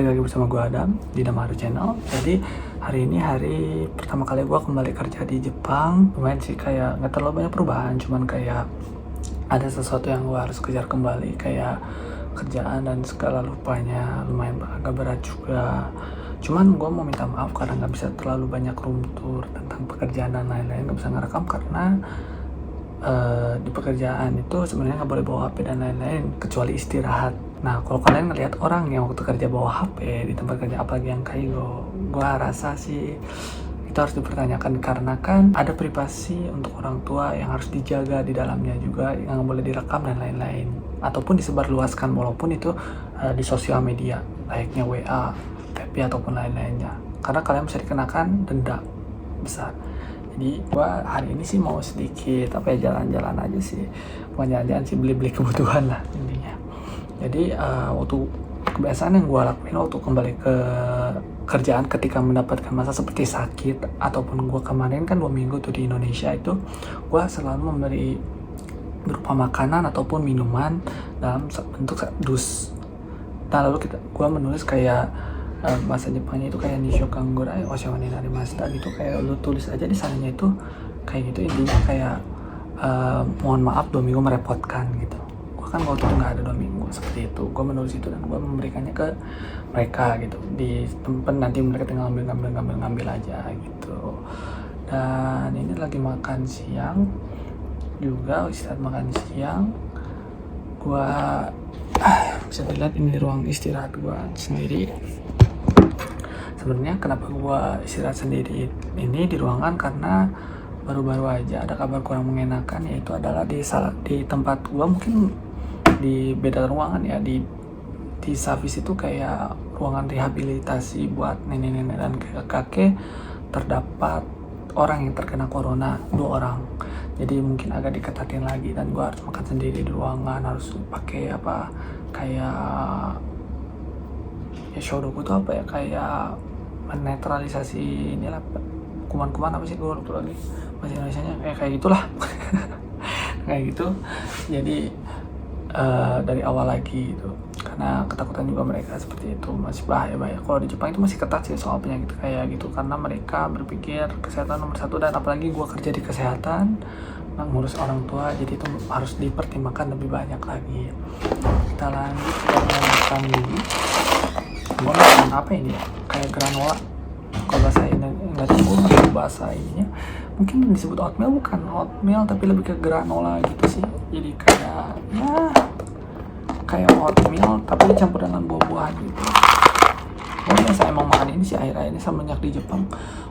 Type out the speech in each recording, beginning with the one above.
balik lagi bersama gue Adam di Damaru Channel. Jadi hari ini hari pertama kali gue kembali kerja di Jepang. Lumayan sih, kayak gak terlalu banyak perubahan, cuman kayak ada sesuatu yang gue harus kejar kembali, kayak kerjaan dan segala lupanya lumayan agak berat juga. Cuman gue mau minta maaf karena gak bisa terlalu banyak room tour tentang pekerjaan dan lain-lain. Gak bisa ngerekam karena di pekerjaan itu sebenarnya nggak boleh bawa HP dan lain-lain kecuali istirahat. Nah, kalau kalian ngelihat orang yang waktu kerja bawa HP di tempat kerja, apalagi yang Kaigo, gue rasa sih itu harus dipertanyakan karena kan ada privasi untuk orang tua yang harus dijaga di dalamnya juga, yang nggak boleh direkam dan lain-lain ataupun disebarluaskan walaupun itu di sosial media layaknya WA, FB ataupun lain-lainnya, karena kalian bisa dikenakan denda besar. Jadi gua hari ini sih mau sedikit jalan-jalan aja sih, bukan jalan-jalan sih, beli-beli kebutuhan lah intinya. Jadi waktu kebiasaan yang gua lakuin waktu kembali ke kerjaan ketika mendapatkan masa seperti sakit ataupun gua kemarin kan 2 minggu tuh di Indonesia, itu gua selalu memberi berupa makanan ataupun minuman dalam bentuk dus. Nah lalu gua menulis kayak bahasa Jepangnya itu kayak nisho kangurai oshiwa ni narimashita gitu, kayak lu tulis aja di sananya itu kayak gitu, intinya kayak mohon maaf 2 minggu merepotkan gitu. Gua kan waktu itu nggak ada 2 minggu seperti itu, gua menulis itu dan gua memberikannya ke mereka gitu di tempat, nanti mereka tinggal ngambil aja gitu. Dan ini lagi makan siang juga, istirahat makan siang. Gua bisa dilihat ini ruang istirahat gua sendiri. Sebenarnya kenapa gue istirahat sendiri ini di ruangan, karena baru-baru aja ada kabar kurang mengenakan, yaitu adalah di tempat gue, mungkin di beda ruangan ya, di Savis itu kayak ruangan rehabilitasi buat nenek-nenek dan kakek-kakek, terdapat orang yang terkena corona, 2 orang. Jadi mungkin agak diketatin lagi dan gue harus makan sendiri di ruangan, harus pakai kayak shodoku tuh kayak menetralisasi inilah kuman-kuman, apa sih gue lupa lagi bahasa Indonesianya, kayak gitulah. Kayak gitu. Jadi dari awal lagi gitu, karena ketakutan juga mereka seperti itu, masih bahaya. Kalau di Jepang itu masih ketat sih soal penyakit kayak gitu, karena mereka berpikir kesehatan nomor 1, dan apalagi gue kerja di kesehatan, ngurus orang tua, jadi itu harus dipertimbangkan lebih banyak lagi. Kita lanjut ke makan dulu. Gue makan apa ini ya, kayak granola. Kalau bahasa ini nggak tahu bahasa ininya, mungkin disebut oatmeal, bukan oatmeal tapi lebih ke granola gitu sih. Jadi kayak oatmeal tapi dicampur dengan buah-buahan gitu. Gue biasa emang makan ini sih akhir-akhir ini semenjak di Jepang,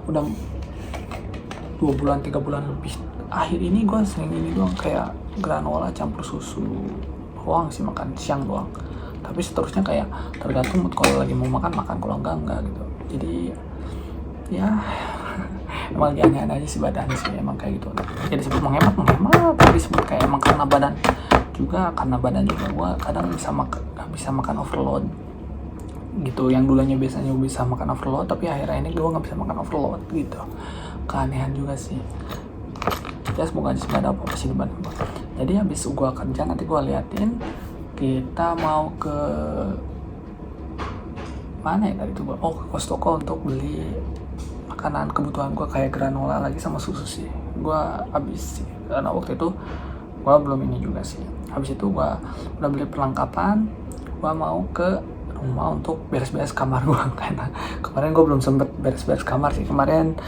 udah 2 bulan 3 bulan lebih. Akhir ini gue sering ini doang, kayak granola campur susu doang sih, makan siang doang. Tapi seterusnya kayak tergantung mood, kalau lagi mau makan, kalau enggak gitu. Jadi ya emang aneh-aneh aja sih badan sih, emang kayak gitu. Jadi disebut menghemat, tapi disebut kayak emang karena badan juga gua kadang gak bisa makan overload gitu. Yang dulunya biasanya bisa makan overload, tapi akhirnya ini gua gak bisa makan overload gitu. Keanehan juga sih. Ya semoga aja gak ada apa-apa sih di badan gua. Jadi habis gua kerja nanti gua liatin kita mau ke mana ya tadi tuh gua, ke Costco untuk beli makanan kebutuhan gua kayak granola lagi sama susu sih. Gua habis sih karena waktu itu gua belum ini juga sih. Habis itu gua udah beli perlengkapan, gua mau ke rumah untuk beres-beres kamar gua karena kemarin gua belum sempet beres-beres kamar sih. Kemarin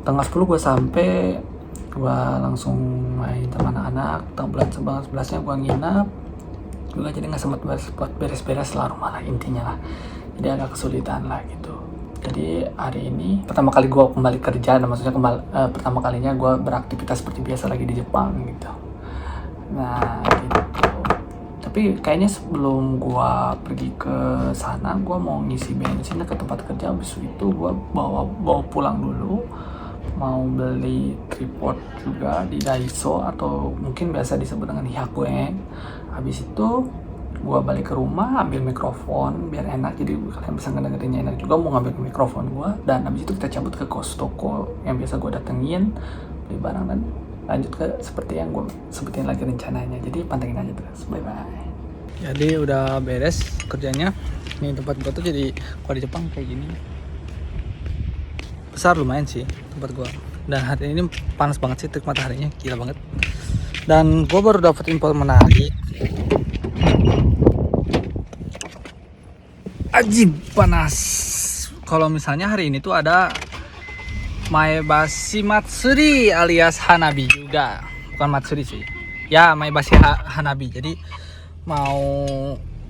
tanggal 10 gua sampai, gua langsung main sama anak-anak. Tanggal 11-nya gua nginap juga, jadi nggak sempat beres-beres lah rumah lah intinya lah, jadi agak kesulitan lah gitu. Jadi hari ini pertama kali gue kembali kerja, dan maksudnya pertama kalinya gue beraktivitas seperti biasa lagi di Jepang gitu. Nah gitu. Tapi kayaknya sebelum gue pergi ke sana, gue mau ngisi bensin ke tempat kerja. Habis itu gue bawa pulang dulu, mau beli tripod juga di Daiso atau mungkin biasa disebut dengan Hyakueng. Habis itu gue balik ke rumah, ambil mikrofon biar enak, jadi kalian bisa ngedengerinnya enak juga. Mau ngambil mikrofon gue, dan habis itu kita cabut ke Costco yang biasa gue datengin, beli barang, dan lanjut ke seperti yang gue sebutin lagi rencananya. Jadi pantengin aja terus. Bye bye. Jadi udah beres kerjanya. Ini tempat gua tuh jadi kalau di Jepang kayak gini. Besar lumayan sih tempat gua. Dan hari ini panas banget sih, terik mataharinya gila banget. Dan gua baru dapat info menarik. Ajib panas. Kalau misalnya hari ini tuh ada Maebashi Matsuri alias Hanabi juga. Bukan Matsuri sih. Ya, Maebashi Hanabi. Jadi mau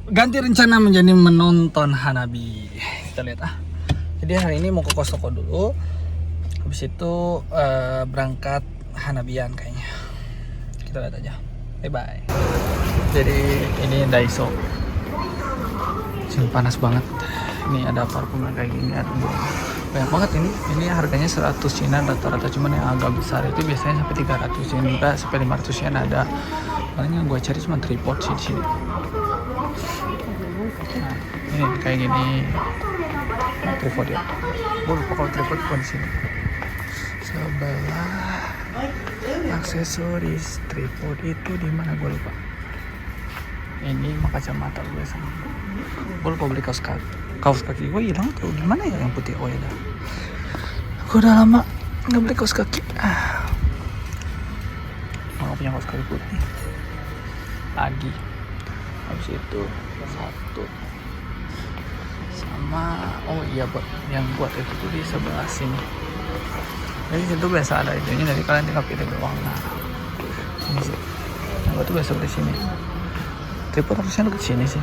ganti rencana menjadi menonton Hanabi. Kita lihat Jadi hari ini mau ke Kostoko dulu. Habis itu berangkat Hanabian kayaknya. Kita lihat aja. Bye bye. Jadi ini Daiso. Sini panas banget. Ini ada parfum kayak gini, ada banyak banget ini. Ini harganya 100 yen rata-rata, cuman yang agak besar itu biasanya sampai 300 yen juga, sampai 500 yen ada. Paling yang gue cari cuma tripod sih di sini. Nah, ini kayak gini. Tripod ya. Gue lupa kalau tripod bukan di sini. Sebelah aksesoris tripod itu di mana gue lupa. Ini kacamata gue sama. Gue lupa beli kaos kaki gue hilang tuh, gimana ya yang putih? Oh ya dah. Gue udah lama nggak beli kaos kaki. Nggak punya kaos kaki putih lagi. Habis itu satu sama buat itu tuh di sebelah sini. Jadi situ biasa ada itunya, dari kalian tinggal pilih doang. Nah ini sih, gue tuh biasa beli sini. Tripod harusnya deket sini sih.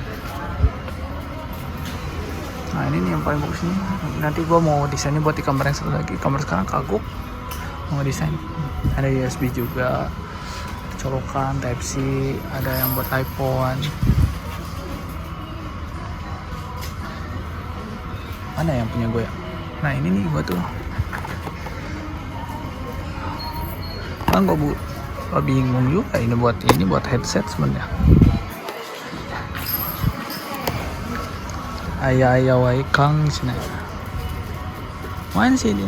Nah ini nih yang paling bagus nih. Nanti gue mau desainnya buat di kamar yang satu lagi. Kamar sekarang kagok, mau desain. Ada USB juga, ada colokan Type C, ada yang buat iPhone. Mana yang punya gue ya? Nah ini nih gue tuh. Kan gue bingung juga ini buat headset sebenarnya. Ayah wai kang sini. Main sih ini.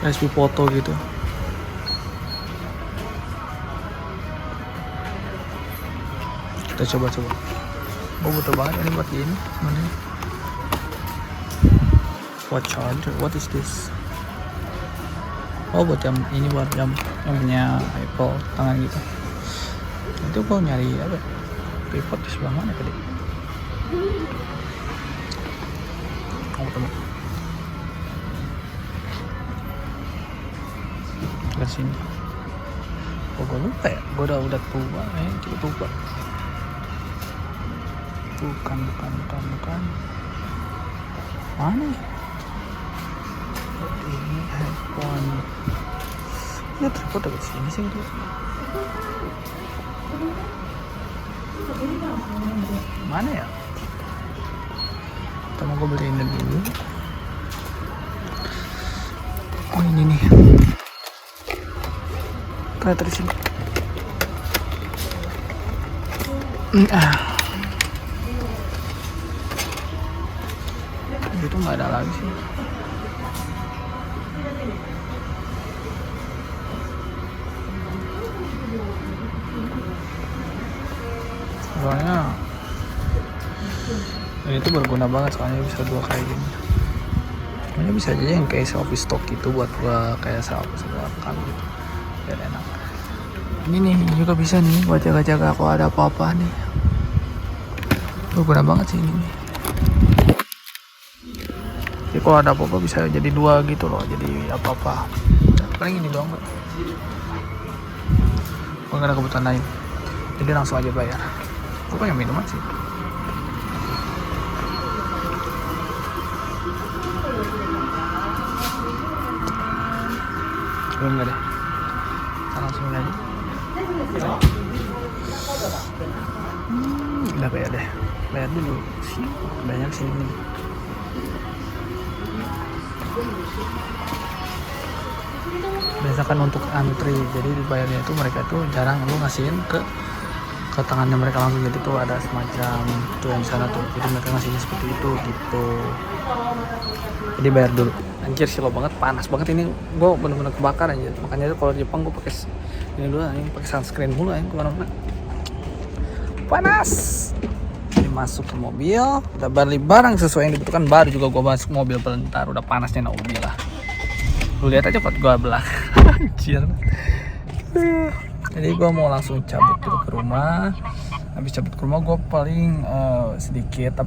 SP foto gitu. Kita coba. Gue butuh banget ini buat ini sebenarnya. What charger? What is this? Oh buat jam ini, buat jam yang punya Apple tangan gitu. Itu gue nyari apa? Tripod di sebelah mana tadi? Temu ke sini. Oh gue lupa ya, gue udah tua, cukup lupa. Bukan. Mana ya? Ini handphone. Ya tripod dekat sini sih gitu. Mana ya? Pertama gue beli ini dulu. Oh ini nih. Ternyata di sini. Itu nggak ada lagi sih. Soalnya ini tuh berguna banget, soalnya bisa dua kayak gini. Ini bisa aja yang kayak selfie stock gitu buat gua kayak selfie rekam gitu, biar enak. Ini nih juga bisa nih buat jaga-jaga kalau ada apa-apa nih. Berguna banget sih ini nih. Jadi kalau ada apa-apa bisa jadi dua gitu loh, jadi apa-apa. Paling ini doang kok. Gua nggak ada kebutuhan lain, jadi langsung aja bayar. Gue pengen minuman sih. Belum nggak deh. Kita langsung aja. Udah bayar deh. Bayar dulu sih. Banyak sih ini. Biasakan untuk antri, jadi dibayarnya itu mereka tuh jarang lu ngasihin ke tangannya mereka langsung, jadi tuh ada semacam tuh yang sana tuh, jadi mereka ngasihnya seperti itu gitu. Jadi bayar dulu. Anjir sih lo banget, panas banget ini, gue bener-bener kebakar aja. Makanya tuh kalau di Jepang gue pakai ini dulu, ini pakai sunscreen mulu ya kemana-mana. panas. Jadi masuk ke mobil, udah beli barang sesuai yang dibutuhkan, baru juga gue masuk mobil. Bentar, udah panasnya naudzubillah. Lu lihat aja kot gue belah. Anjir. Jadi gue mau langsung cabut dulu ke rumah. Habis cabut ke rumah gue paling sedikit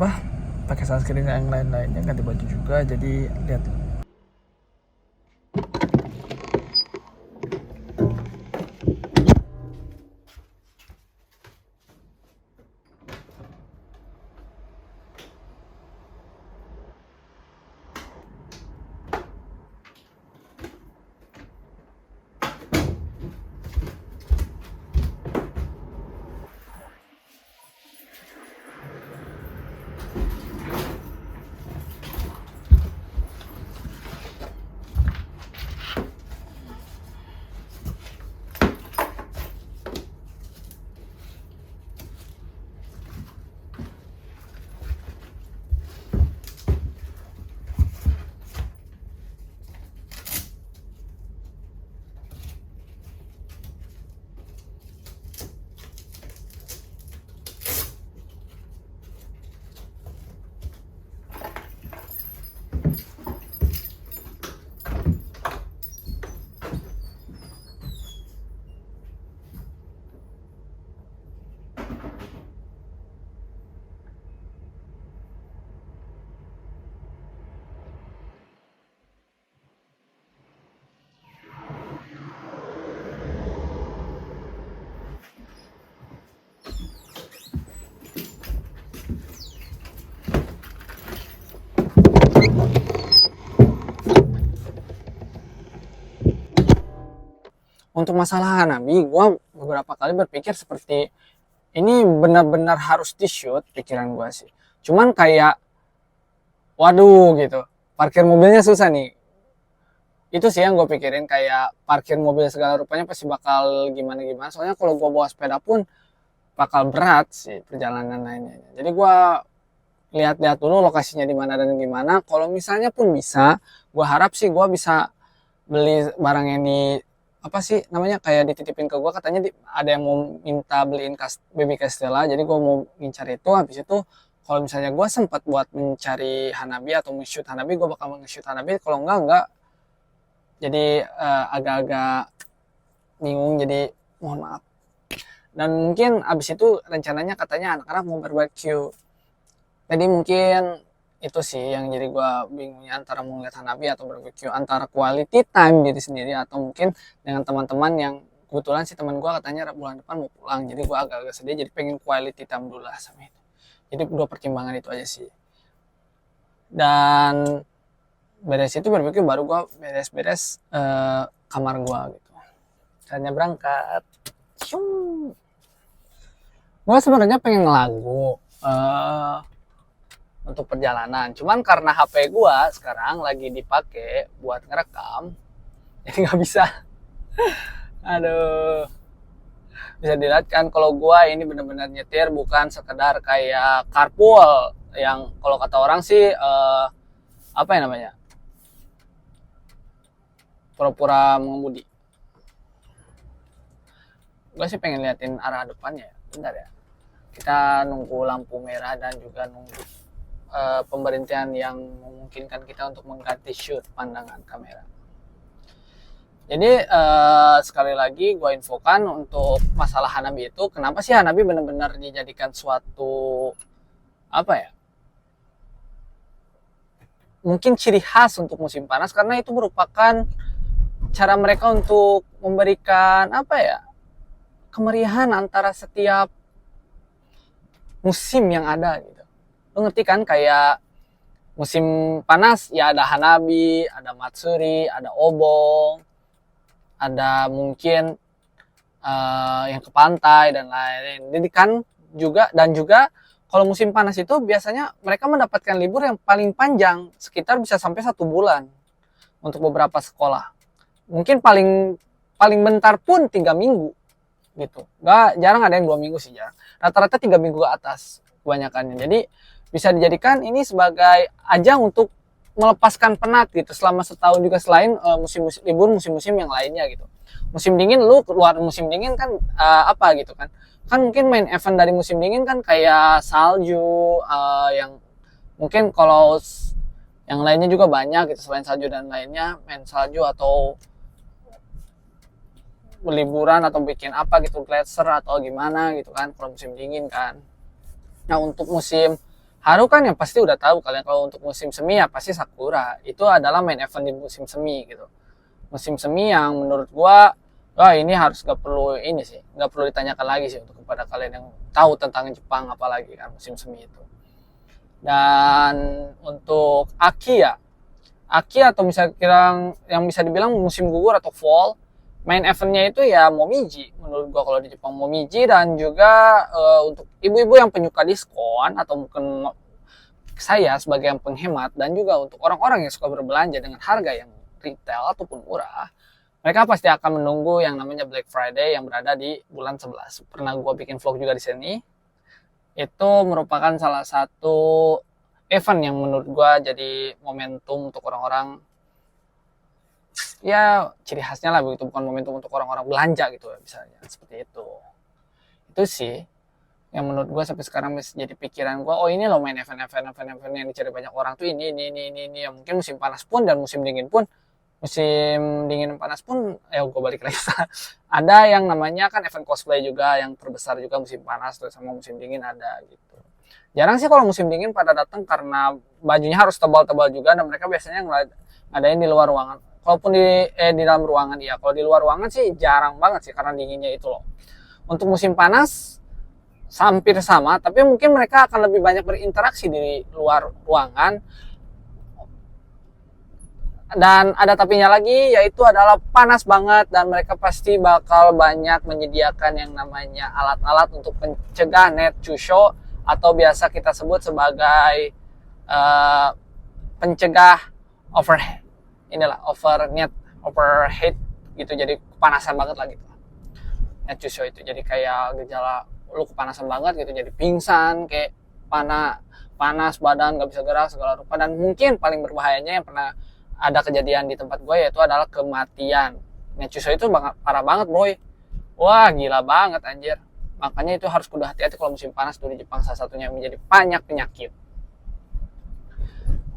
pakai sunscreen yang lain-lainnya, ganti baju juga. Jadi lihat. Untuk masalah Hanabi, gue beberapa kali berpikir seperti ini benar-benar harus di-shoot, pikiran gue sih. Cuman kayak, waduh gitu, parkir mobilnya susah nih. Itu sih yang gue pikirin, kayak parkir mobil segala rupanya pasti bakal gimana-gimana. Soalnya kalau gue bawa sepeda pun bakal berat sih perjalanan lainnya. Jadi gue lihat-lihat dulu lokasinya di mana dan gimana. Kalau misalnya pun bisa, gue harap sih gue bisa beli barang yang namanya kayak dititipin ke gue. Katanya ada yang mau minta beliin baby Castella, jadi gue mau ngincar itu. Habis itu kalau misalnya gue sempat buat mencari Hanabi atau nge-shoot Hanabi, gue bakal nge-shoot Hanabi. Kalau enggak jadi agak-agak bingung, jadi mohon maaf. Dan mungkin abis itu rencananya katanya anak-anak mau barbecue, jadi mungkin itu sih yang jadi gue bingungnya, antara mau lihat Hanabi atau barbecue, antara quality time diri sendiri atau mungkin dengan teman-teman yang kebetulan sih teman gue katanya bulan depan mau pulang. Jadi gue agak-agak sedih, jadi pengen quality time dulu lah sama itu. Jadi dua pertimbangan itu aja sih. Dan beres itu barbecue, baru gue beres-beres kamar gue gitu. Saatnya berangkat. Gue sebenarnya pengen ngelagu untuk perjalanan, cuman karena HP gua sekarang lagi dipakai buat ngerekam, jadi nggak bisa. Aduh, bisa dilihat kan kalau gua ini benar-benar nyetir, bukan sekedar kayak carpool yang kalau kata orang sih pura-pura mengemudi. Gua sih pengen liatin arah depannya. Bentar ya, kita nunggu lampu merah dan juga nunggu pemberhentian yang memungkinkan kita untuk mengganti shoot pandangan kamera. Jadi sekali lagi gue infokan untuk masalah Hanabi itu, kenapa sih Hanabi benar-benar dijadikan suatu mungkin ciri khas untuk musim panas, karena itu merupakan cara mereka untuk memberikan kemeriahan antara setiap musim yang ada gitu. Lo ngerti kan, kayak musim panas ya ada Hanabi, ada Matsuri, ada Obong, ada mungkin yang ke pantai dan lain-lain. Jadi kan juga kalau musim panas itu biasanya mereka mendapatkan libur yang paling panjang, sekitar bisa sampai 1 bulan untuk beberapa sekolah. Mungkin paling bentar pun 3 minggu gitu. Jarang ada yang 2 minggu sih, jarang. Rata-rata 3 minggu ke atas kebanyakannya. Jadi bisa dijadikan ini sebagai ajang untuk melepaskan penat gitu selama setahun juga, selain libur musim-musim yang lainnya gitu. Musim dingin lu keluar musim dingin kan gitu kan, kan mungkin main event dari musim dingin kan kayak salju, yang mungkin kalau yang lainnya juga banyak gitu selain salju dan lainnya, main salju atau liburan atau bikin apa gitu, glacier atau gimana gitu kan kalau musim dingin kan. Nah untuk musim haru kan yang pasti udah tahu kalian, kalau untuk musim semi ya pasti sakura. Itu adalah main event di musim semi gitu. Musim semi yang menurut gua, wah ini harus gak perlu ini sih, gak perlu ditanyakan lagi sih untuk kepada kalian yang tahu tentang Jepang apalagi kan musim semi itu. Dan untuk Aki ya, Aki atau misalnya yang bisa dibilang musim gugur atau fall, main eventnya itu ya Momiji menurut gua kalau di Jepang, Momiji. Dan juga untuk ibu-ibu yang penyuka diskon atau mungkin saya sebagai yang penghemat, dan juga untuk orang-orang yang suka berbelanja dengan harga yang retail ataupun murah, mereka pasti akan menunggu yang namanya Black Friday yang berada di bulan 11. Pernah gue bikin vlog juga di sini. Itu merupakan salah satu event yang menurut gue jadi momentum untuk orang-orang, ya ciri khasnya lah begitu, bukan momentum untuk orang-orang belanja gitu ya, misalnya seperti itu sih yang menurut gue sampai sekarang masih jadi pikiran gue. Oh ini loh main event yang dicari banyak orang tuh ini ya. Mungkin musim panas pun dan musim dingin pun, musim dingin panas pun ya gue balik lagi ada yang namanya kan event cosplay juga yang terbesar juga musim panas tuh, sama musim dingin ada gitu. Jarang sih kalau musim dingin pada datang karena bajunya harus tebal-tebal juga, dan mereka biasanya ngadain di luar ruangan. Kalaupun di dalam ruangan ya, kalau di luar ruangan sih jarang banget sih karena dinginnya itu loh. Untuk musim panas hampir sama, tapi mungkin mereka akan lebih banyak berinteraksi di luar ruangan. Dan ada tapinya lagi, yaitu adalah panas banget, dan mereka pasti bakal banyak menyediakan yang namanya alat-alat untuk mencegah netchusho, atau biasa kita sebut sebagai pencegah overheat gitu, jadi kepanasan banget lah gitu. Netchusho itu jadi kayak gejala lu kepanasan banget gitu, jadi pingsan, kayak panas badan, gak bisa gerak segala rupa. Dan mungkin paling berbahayanya yang pernah ada kejadian di tempat gue, yaitu adalah kematian. Netchusho itu parah banget boy, wah gila banget anjir. Makanya itu harus kudu hati-hati kalau musim panas tuh di Jepang, salah satunya menjadi banyak penyakit.